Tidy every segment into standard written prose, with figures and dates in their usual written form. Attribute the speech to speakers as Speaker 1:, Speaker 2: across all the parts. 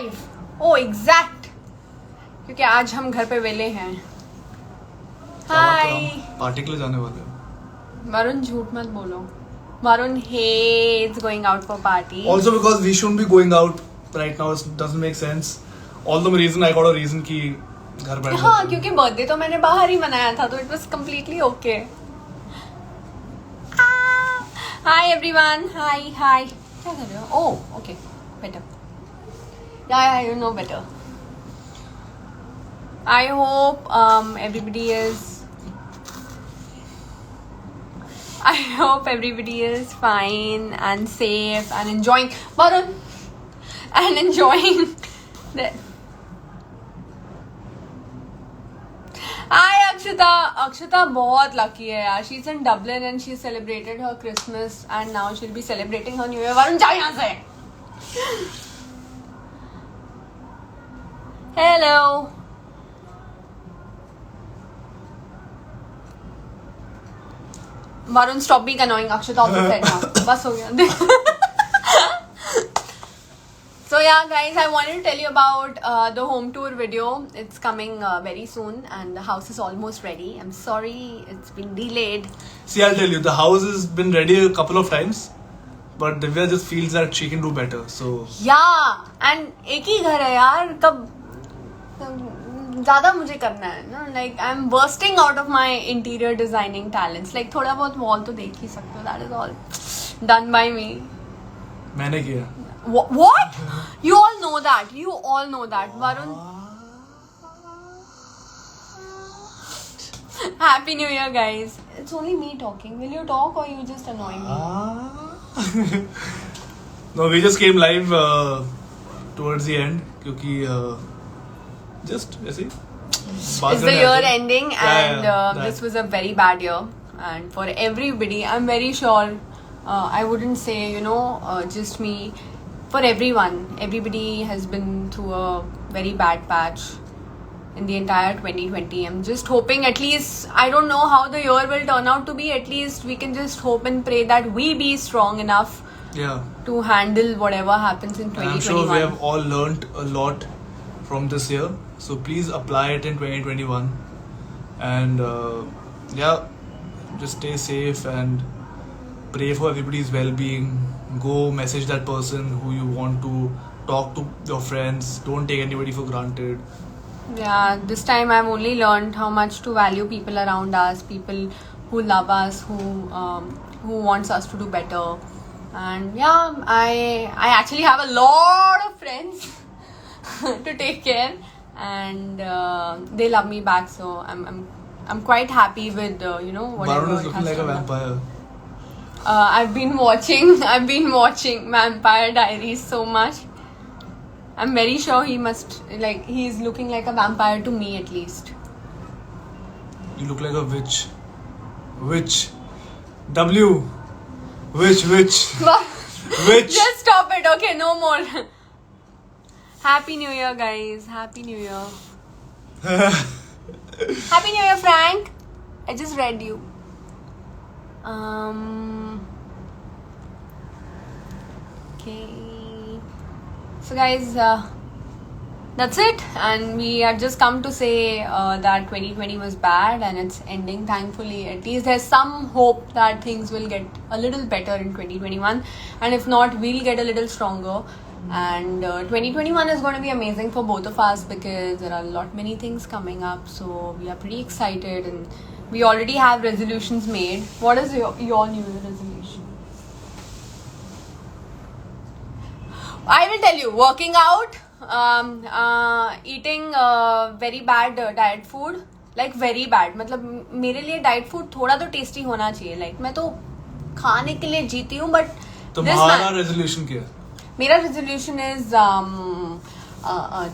Speaker 1: Live ओ exact, क्योंकि आज हम घर पे वेले हैं. हाय
Speaker 2: पार्टी के लिए जाने वाले हैं.
Speaker 1: वरुण झूठ मत बोलो. Varun hates going out for parties.
Speaker 2: Also because we shouldn't be going out right now, it doesn't make sense. All the reason I got a reason कि घर बैठ.
Speaker 1: हाँ, क्योंकि बर्थडे तो मैंने बाहर ही मनाया था, तो it was completely okay. Hi everyone, hi. क्या कर रहे हो? Oh, okay, better. Yeah, you know better. I hope everybody is fine and safe and enjoying Varun and enjoying the. Hi Akshita बहुत lucky है यार. She's in Dublin and she celebrated her Christmas and now she'll be celebrating her New Year. Varun जाओ यहाँ से. Hello. Varun, stop being annoying. Akshita also said now. बस हो गया. So yeah, guys, I wanted to tell you about the home tour video. It's coming very soon, and the house is almost ready. I'm sorry, it's been delayed.
Speaker 2: See, I'll tell you, the house has been ready a couple of times, but Divya just feels that she can do better. So
Speaker 1: yeah, and एक ही घर है यार. कब ज़्यादा मुझे करना है ना. Like I'm bursting out of my interior designing talents. Like थोड़ा बहुत wall तो देख ही सकते हो. That is all done by me.
Speaker 2: मैंने किया.
Speaker 1: What? You all know that. You all know that. Varun. Happy New Year, guys. It's only me talking. Will you talk or you just annoy me?
Speaker 2: No, we just came live towards the end क्योंकि just ऐसे ही.
Speaker 1: It's the year ending and this was a very bad year. And for everybody, I'm very sure, I wouldn't say, just me. For everyone, everybody has been through a very bad patch in the entire 2020. I'm just hoping at least, I don't know how the year will turn out to be. At least we can just hope and pray that we be strong enough to handle whatever happens in 2021.
Speaker 2: I'm sure we have all learnt a lot from this year. So please apply it in 2021. And just stay safe and pray for everybody's well-being. Go message that person who you want to talk to, your friends. Don't take anybody for granted.
Speaker 1: Yeah, this time I've only learned how much to value people around us, people who love us, who wants us to do better. And yeah, I actually have a lot of friends to take care, and they love me back. So I'm quite happy with whatever.
Speaker 2: Varun is looking like a vampire.
Speaker 1: I've been watching Vampire Diaries so much. I'm very sure he's looking like a vampire to me at least.
Speaker 2: You look like a witch. Witch. W. Witch. Witch.
Speaker 1: Just stop it, okay? No more. Happy New Year, guys. Happy New Year. Happy New Year, Frank. I just read you. Okay. So guys, that's it, and we have just come to say that 2020 was bad and it's ending, thankfully. At least there's some hope that things will get a little better in 2021, and if not, we'll get a little stronger. And 2021 is going to be amazing for both of us because there are many things coming up, so we are pretty excited, and we already have resolutions made. What is your New Year resolution? I will tell you, working out, eating very bad diet food, like very bad. मतलब मेरे लिए diet food थोड़ा तो tasty होना चाहिए. Like मैं तो खाने के लिए जीती हूँ, but
Speaker 2: तुम्हारा resolution क्या है?
Speaker 1: मेरा resolution is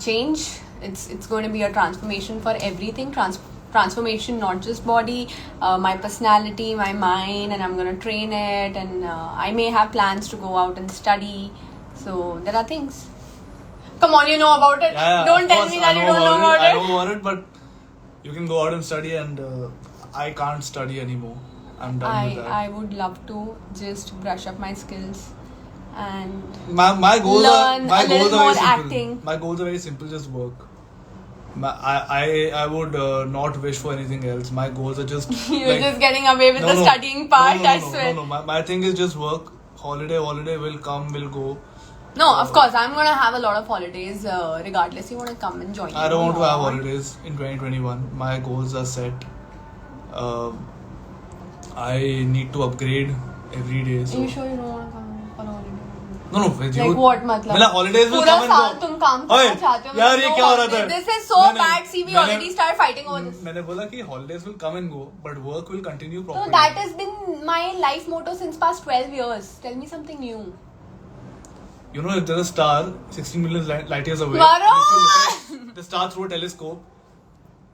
Speaker 1: change. It's going to be a transformation for everything. Transformation, not just body, my personality, my mind, and I'm going to train it, and I may have plans to go out and study. So there are things. Come on, you know about it.
Speaker 2: Yeah,
Speaker 1: don't tell me that you don't know about it.
Speaker 2: I know about it, but you can go out and study, and I can't study anymore. I'm done with that.
Speaker 1: I would love to just brush up my skills and
Speaker 2: My goals
Speaker 1: learn
Speaker 2: are
Speaker 1: a little
Speaker 2: very
Speaker 1: more
Speaker 2: simple.
Speaker 1: acting.
Speaker 2: My goals are very simple. Just work. I would not wish for anything else. My goals are just.
Speaker 1: You're just getting away with the studying part, I swear.
Speaker 2: No. My thing is just work. Holiday will come, will go.
Speaker 1: No, of course, I'm gonna have a lot of holidays regardless. You wanna come and join me?
Speaker 2: I don't want to have holidays in 2021. My goals are set. I need to upgrade every day. So.
Speaker 1: Are you sure you don't wanna come for a holiday?
Speaker 2: No, with
Speaker 1: Like
Speaker 2: you.
Speaker 1: what मतलब?
Speaker 2: मतलब holidays will
Speaker 1: पूरा
Speaker 2: come and
Speaker 1: साल
Speaker 2: go.
Speaker 1: तुम काम करना चाहते हो?
Speaker 2: यार ये क्या हो रहा था?
Speaker 1: This is so
Speaker 2: मैंने-
Speaker 1: bad. See, we
Speaker 2: मैंने-
Speaker 1: already start fighting over this.
Speaker 2: मैंने बोला कि holidays will come and go, but work will continue
Speaker 1: So
Speaker 2: properly.
Speaker 1: that has been my life motto since past 12 years. Tell me something new.
Speaker 2: You know, if there's a star 16 million light years away,
Speaker 1: Varun!
Speaker 2: if you look at the star through a telescope,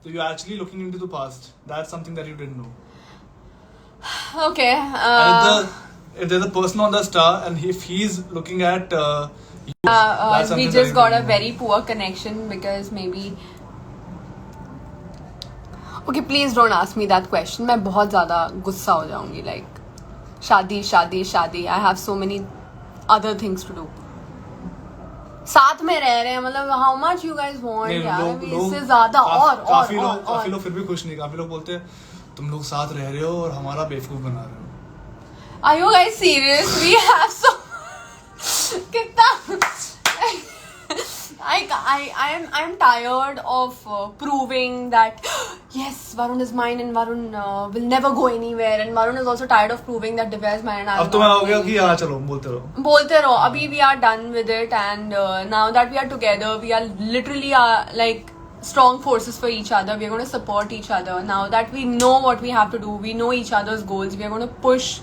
Speaker 2: so you're actually looking into the past. That's something that you didn't know.
Speaker 1: Okay.
Speaker 2: And if there's a person on the star, and if he's looking at you, that's something
Speaker 1: we
Speaker 2: that
Speaker 1: just
Speaker 2: you
Speaker 1: got a
Speaker 2: didn't know.
Speaker 1: very poor connection because maybe. Okay, please don't ask me that question. मैं बहुत ज़्यादा गुस्सा हो जाऊँगी. Like, शादी. I have so many other things to do. साथ में रह रहे हैं मतलब how much you guys want
Speaker 2: नहीं,
Speaker 1: यार
Speaker 2: लोग-
Speaker 1: इससे
Speaker 2: लोग-
Speaker 1: ज़्यादा और
Speaker 2: काफी लोग फिर भी खुश नहीं. काफी लोग बोलते हैं तुम लोग साथ रह रहे हो और हमारा बेवकूफ बना रहे हो.
Speaker 1: Are you guys serious? We have so कितना I'm tired of proving that yes, Varun is mine and Varun will never go anywhere, and Varun is also tired of proving that Divya is mine and I'm
Speaker 2: अब तो मैं
Speaker 1: not
Speaker 2: हो गया
Speaker 1: going
Speaker 2: कि हाँ चलो बोलते रहो.
Speaker 1: बोलते रहो. अभी we are done with it, and now that we are together, we are literally like strong forces for each other. We are going to support each other. Now that we know what we have to do, we know each other's goals. We are going to push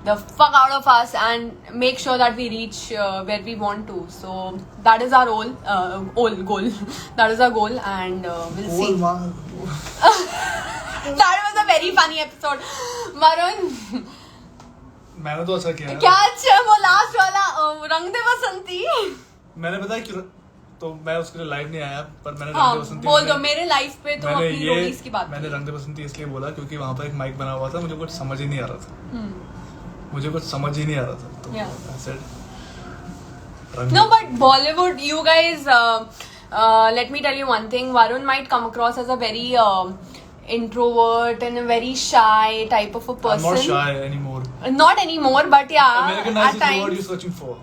Speaker 1: the fuck out of us and make sure that we reach where we want to. So that is our goal. That is our goal, and we'll see. That was a very funny episode. Varun,
Speaker 2: मैंने तो अच्छा किया है.
Speaker 1: क्या अच्छा वो last वाला रंग दे बसंती.
Speaker 2: मैंने बताया क्यों तो मैं उसके लिए लाइव नहीं आया पर मैंने
Speaker 1: हाँ,
Speaker 2: रंग दे बसंती
Speaker 1: बोल दो मेरे लाइफ पे तो
Speaker 2: मैंने
Speaker 1: अपनी रोडीज की बात
Speaker 2: मैंने रंग दे बसंती इसलिए बोला क्योंकि वहाँ पर एक माइक बना हुआ था. मुझे कुछ समझ ही नहीं आ रहा था. मुझे कुछ समझ ही नहीं आ रहा था तो
Speaker 1: Yeah.
Speaker 2: I said,
Speaker 1: No, but Bollywood, you guys, let me tell you one thing. Varun might come across as a very introvert and a very shy type of a
Speaker 2: I'm
Speaker 1: person.
Speaker 2: not shy anymore.
Speaker 1: Not anymore, but yeah,
Speaker 2: American
Speaker 1: at
Speaker 2: Nice is the word
Speaker 1: times.
Speaker 2: you're searching for.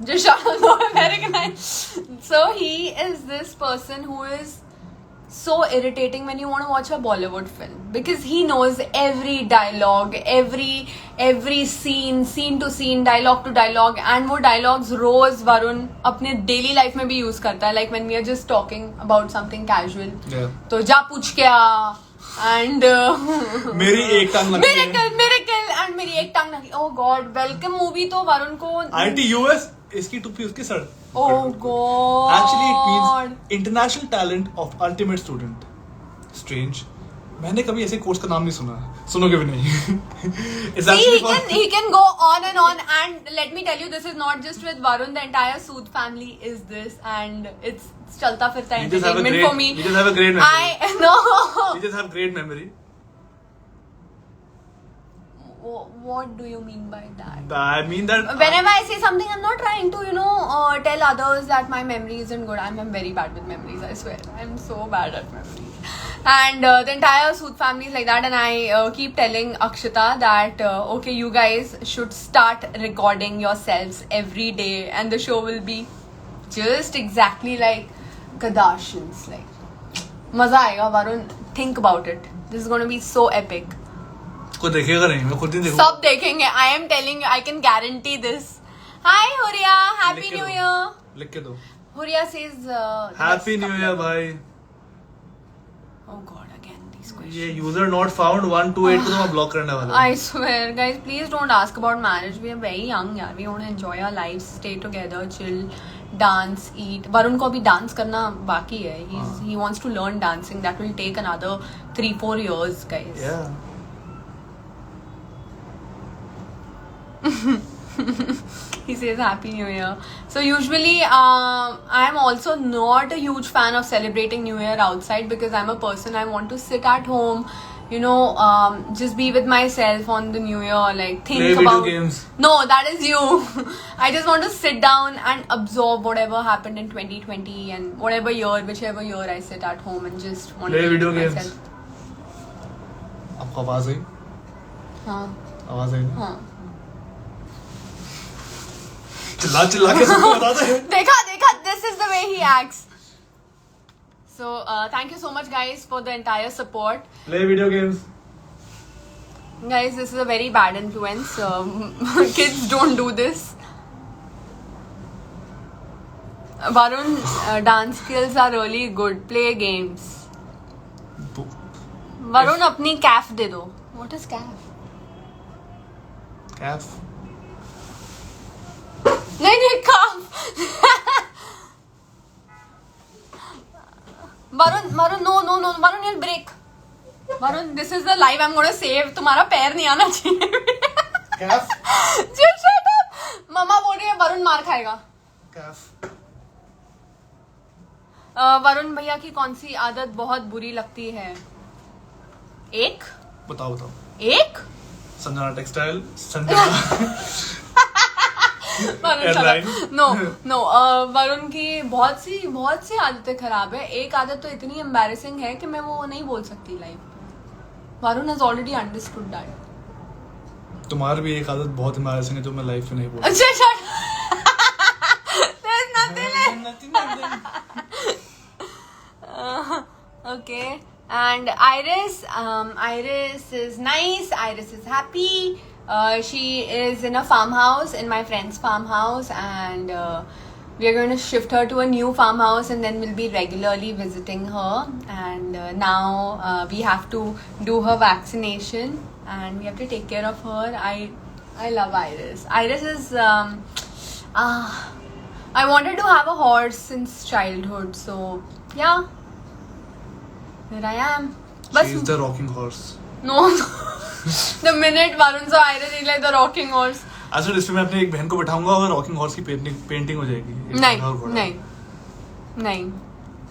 Speaker 1: Just shut up, no Americanized. So he is this person who is so irritating when you want to watch a Bollywood film because he knows every dialogue, every scene to scene, dialogue to dialogue, and वो dialogues रोज वरुण अपने daily life में भी use करता है. Like when we are just talking about something casual,
Speaker 2: Yeah.
Speaker 1: तो जा पूछ के आ and
Speaker 2: मेरी एक टांग लगती है.
Speaker 1: miracle and मेरी एक टांग लगी. Oh God, welcome movie तो वरुण को
Speaker 2: ITUS इसकी टोपी उसकी sir.
Speaker 1: Oh God.
Speaker 2: Actually, it means International Talent of Ultimate Student. Strange. मैंने कभी ऐसे कोर्स का नाम नहीं सुना. सुनोगे भी नहीं. It's
Speaker 1: See,
Speaker 2: actually
Speaker 1: he can go on, and let me tell you, this is not just with Varun. The entire Sood family is this, and it's chalta firta
Speaker 2: You just have a
Speaker 1: entertainment
Speaker 2: great-
Speaker 1: for me.
Speaker 2: you just have a great memory.
Speaker 1: I no.
Speaker 2: You just have great memory.
Speaker 1: What do you mean by that?
Speaker 2: I mean that.
Speaker 1: Whenever I say something, I'm not trying to, tell others that my memory isn't good. I'm very bad with memories, I swear. I'm so bad at memories. And the entire Sood family is like that. And I keep telling Akshita that, okay, you guys should start recording yourselves every day. And the show will be just exactly like Kardashians. Like, maza aayega, Varun. Think about it. This is going to be so epic.
Speaker 2: कोई देखेगा नहीं मैं खुद ही देखूंगा.
Speaker 1: सब देखेंगे. I am telling you, I can guarantee this. Hi Huria, Happy New Year.
Speaker 2: लिख के दो.
Speaker 1: Huria says
Speaker 2: Happy New Year भाई.
Speaker 1: Oh God, again these questions.
Speaker 2: ये यूजर नॉट फाउंड 128 को तो मैं ब्लॉक करने वाला हूँ.
Speaker 1: I swear, guys, please don't ask about marriage. We are very young, yaar. We want to enjoy our lives, stay together, chill, dance, eat. Varun को अभी dance करना बाकी है. He wants to learn dancing. That will take another 3-4 years, guys.
Speaker 2: Yeah.
Speaker 1: He says Happy New Year. So usually I am also not a huge fan of celebrating New Year outside because I'm a person I want to sit at home, just be with myself on the new year, like think
Speaker 2: Play video
Speaker 1: about
Speaker 2: games.
Speaker 1: No, that is you. I just want to sit down and absorb whatever happened in 2020 and whichever year I sit at home and just want
Speaker 2: Play
Speaker 1: to
Speaker 2: video games.
Speaker 1: myself.
Speaker 2: आपको आवाज आई?
Speaker 1: हाँ
Speaker 2: आवाज आई ना?
Speaker 1: हाँ
Speaker 2: चिल्ला के सबको बता दे.
Speaker 1: देखा this is the way he acts. So thank you so much guys for the entire support.
Speaker 2: Play video games.
Speaker 1: Guys, this is a very bad influence. Kids don't do this. Varun, dance skills are really good. Play games. Varun, अपनी calf दे दो. What is calf?
Speaker 2: Calf.
Speaker 1: नहीं calf. Varun, no, Varun, you'll break. Varun, this is the live I'm going to save. तुम्हारा पैर नहीं आना चाहिए.
Speaker 2: Calf.
Speaker 1: Just shut up. मम्मा बोल रही है वरुण मार खाएगा.
Speaker 2: Calf.
Speaker 1: वरुण भैया की कौन सी आदत बहुत बुरी लगती है? एक?
Speaker 2: बताओ.
Speaker 1: एक?
Speaker 2: संजना टेक्सटाइल. संजना.
Speaker 1: वरुण नो वरुण की बहुत सी आदतें खराब है. एक आदत तो इतनी एम्बैरेसिंग है कि मैं वो नहीं बोल सकती live. Varun has already understood that.
Speaker 2: तुम्हारी भी एक आदत बहुत एम्बैरेसिंग है जो मैं लाइफ में नहीं बोल.
Speaker 1: अच्छा there's nothing. Okay, and Iris is nice. Iris is happy. She is in a farmhouse, in my friend's farmhouse, and we are going to shift her to a new farmhouse, and then we'll be regularly visiting her. And now we have to do her vaccination, and we have to take care of her. I love Iris. Iris is I wanted to have a horse since childhood, so yeah, here I am.
Speaker 2: She is the rocking horse.
Speaker 1: No. The minute Varun saw Iris, he's like the rocking horse.
Speaker 2: अच्छा, इसमें मैं अपनी एक बहन को बैठाऊंगा और rocking horse की painting हो जाएगी.
Speaker 1: नहीं.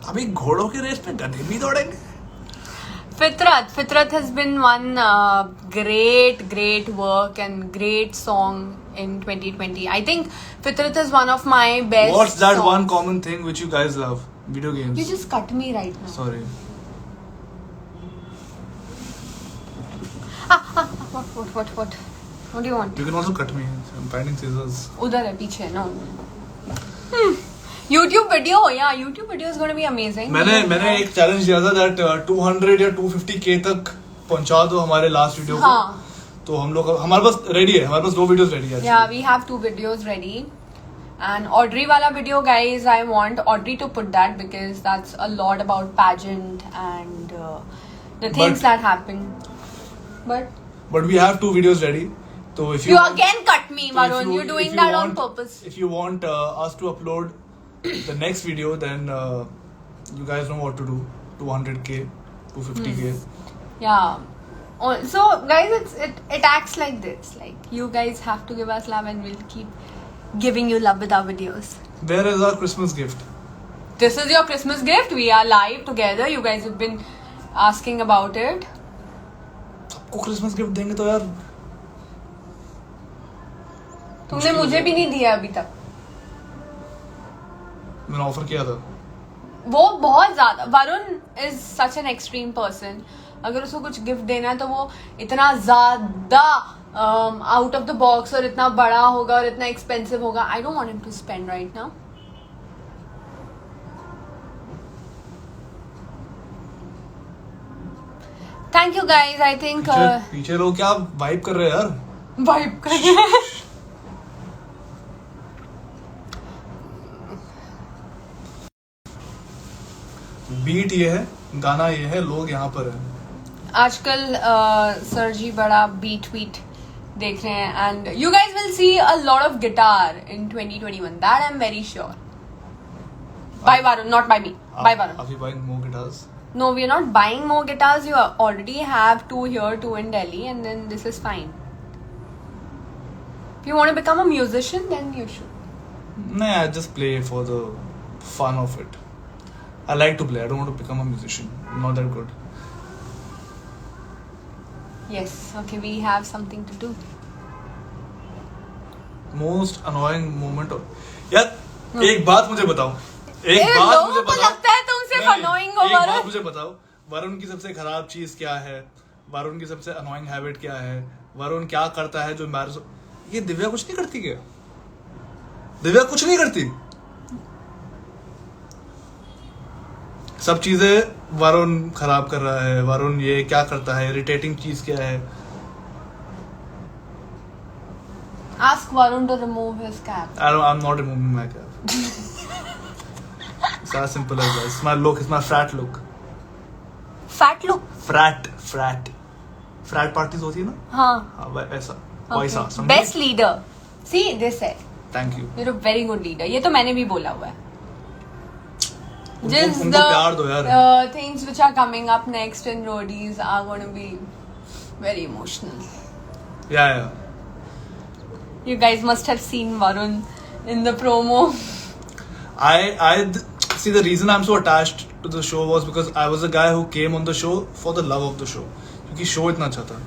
Speaker 2: अभी घोड़ों की रेस पे गधे भी दौड़ेंगे.
Speaker 1: Fitrat has been one great work and great song in 2020. I think Fitrat is one of my best.
Speaker 2: What's that
Speaker 1: songs.
Speaker 2: one common thing which you guys love? Video games.
Speaker 1: You just cut me right now.
Speaker 2: Sorry.
Speaker 1: What do you want?
Speaker 2: You can also cut me. I'm finding scissors.
Speaker 1: उधर है पीछे. No. YouTube video, yeah, YouTube video is going to be amazing.
Speaker 2: मैंने एक challenge दिया था that 200 या 250k तक पहुंचा दो हमारे लास्ट वीडियो को.
Speaker 1: हाँ.
Speaker 2: तो हम लोग हमारे पास रेडी है. हमारे पास 2 वीडियोस रेडी है.
Speaker 1: Yeah, we have 2 videos ready. And Audrey wala video, guys, I want Audrey to put that because that's a lot about pageant and the things that happen. But
Speaker 2: we have 2 videos ready. So if
Speaker 1: you again cut me, Varun. You're doing that on purpose.
Speaker 2: If you want us to upload the next video, then you guys know what to do. 200k, 250k.
Speaker 1: Yeah. So guys, it acts like this. Like you guys have to give us love, and we'll keep giving you love with our videos.
Speaker 2: Where is our Christmas gift?
Speaker 1: This is your Christmas gift. We are live together. You guys have been asking about it.
Speaker 2: सबको Christmas gift देंगे तो यार.
Speaker 1: तुमने मुझे भी नहीं दिया अभी तक.
Speaker 2: मैंने ऑफर किया था.
Speaker 1: वो बहुत ज्यादा. Varun is such an extreme person. अगर उसको कुछ गिफ्ट देना है तो वो इतना ज्यादा आउट ऑफ द बॉक्स और इतना बड़ा होगा और इतना एक्सपेंसिव होगा. I don't want him to spend right now. Thank you guys. I think
Speaker 2: पीछे लोग क्या वाइब कर रहे हैं यार.
Speaker 1: वाइब कर रहे हैं.
Speaker 2: बीट ये है, गाना ये है, लोग यहाँ पर हैं.
Speaker 1: आजकल सर जी बड़ा बीट वीट देख रहे हैं and you guys will see a lot of guitar in 2021. That I am very sure. By Varun, not by me. By Varun.
Speaker 2: Are we buying more guitars?
Speaker 1: No, we are not buying more guitars. You already have 2 here, 2 in Delhi, and then this is fine. If you want to become a musician, then you should.
Speaker 2: Nah, I just play for the fun of it. I like to play. I don't want to become a musician. I'm not that good.
Speaker 1: Yes. Okay, we have something to do.
Speaker 2: Most annoying moment यार एक बात मुझे बताओ
Speaker 1: लोगों को लगता है तुम सिर्फ annoying हो
Speaker 2: एक बात
Speaker 1: वरुण।
Speaker 2: मुझे बताओ वरुण की सबसे खराब चीज क्या है वरुण की सबसे अनोइंग हैबिट क्या है वरुण क्या करता है जो ये दिव्या कुछ नहीं करती क्या दिव्या कुछ नहीं करती सब चीजें वरुण खराब कर रहा है वरुण ये क्या करता है इरिटेटिंग चीज क्या है
Speaker 1: Ask Varun to remove his cap.
Speaker 2: I'm not removing my cap. It's as simple as that. It's my look. It's my frat look.
Speaker 1: Fat look.
Speaker 2: Frat. Frat parties होती है ना?
Speaker 1: हाँ.
Speaker 2: वैसा.
Speaker 1: Okay.
Speaker 2: वैसा.
Speaker 1: Best leader. See this है.
Speaker 2: Thank you.
Speaker 1: You're a very good leader. ये तो मैंने भी बोला हुआ है.
Speaker 2: उनको प्यार दो यार.
Speaker 1: Things which are coming up next in Roadies are going to be very emotional.
Speaker 2: Yeah.
Speaker 1: You guys must have seen Varun in the promo.
Speaker 2: I see the reason I'm so attached to the show was because I was a guy who came on the show for the love of the show. क्योंकि show इतना अच्छा था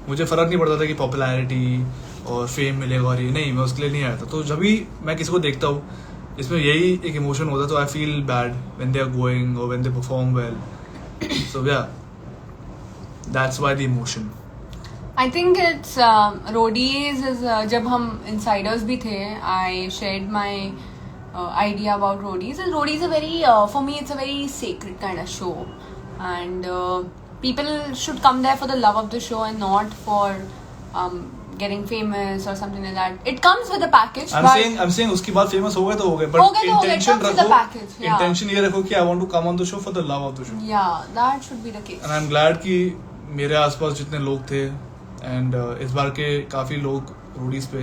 Speaker 2: मुझे फर्क नहीं पड़ता था कि पॉपुलैरिटी और फेम मिलेगा और ये नहीं मैं उसके लिए नहीं आया था तो जब भी मैं किसी को देखता हूँ इसमें यही एक इमोशन होता है तो I feel bad when they are going और when they perform well so yeah that's why the emotion
Speaker 1: I think it's Roadies is जब हम insiders भी थे I shared my idea about Roadies and Roadies is a very for me it's a very sacred kind of show and people should come there for the love of the show and not for getting famous or something like that. It comes with a package.
Speaker 2: I'm saying उसके बाद famous हो गए तो हो गए but intention रखो intention ये रखो कि I want to come on the show for the love of the show.
Speaker 1: Yeah, that should be the case.
Speaker 2: And I'm glad कि मेरे आसपास जितने लोग थे एंड इस बार के काफी लोग रोडीज पे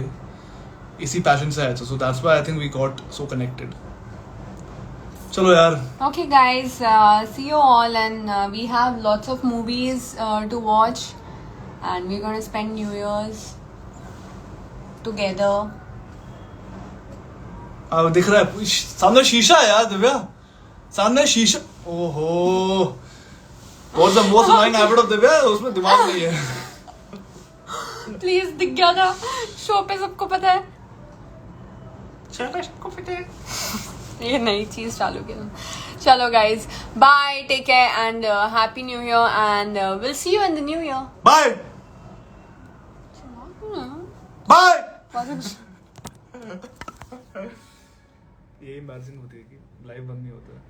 Speaker 2: इसी पैशन से आए थे so that's why I think we got so connected चलो यार
Speaker 1: okay guys see you all and we have lots of movies to watch and we're going to spend New Year's together
Speaker 2: दिख रहा है सामने शीशा है यार दिव्या सामने शीशा ओहो what's the most annoying habit of Divya उसमें दिमाग नहीं है
Speaker 1: प्लीज दिख गया था शो पे सबको पता है सबको पता है ये नई चीज चालू की चलो guys bye take care and happy new year and will see you in the new year
Speaker 2: bye bye ये एम्बैरसिंग होती है कि लाइव बंद नहीं होता है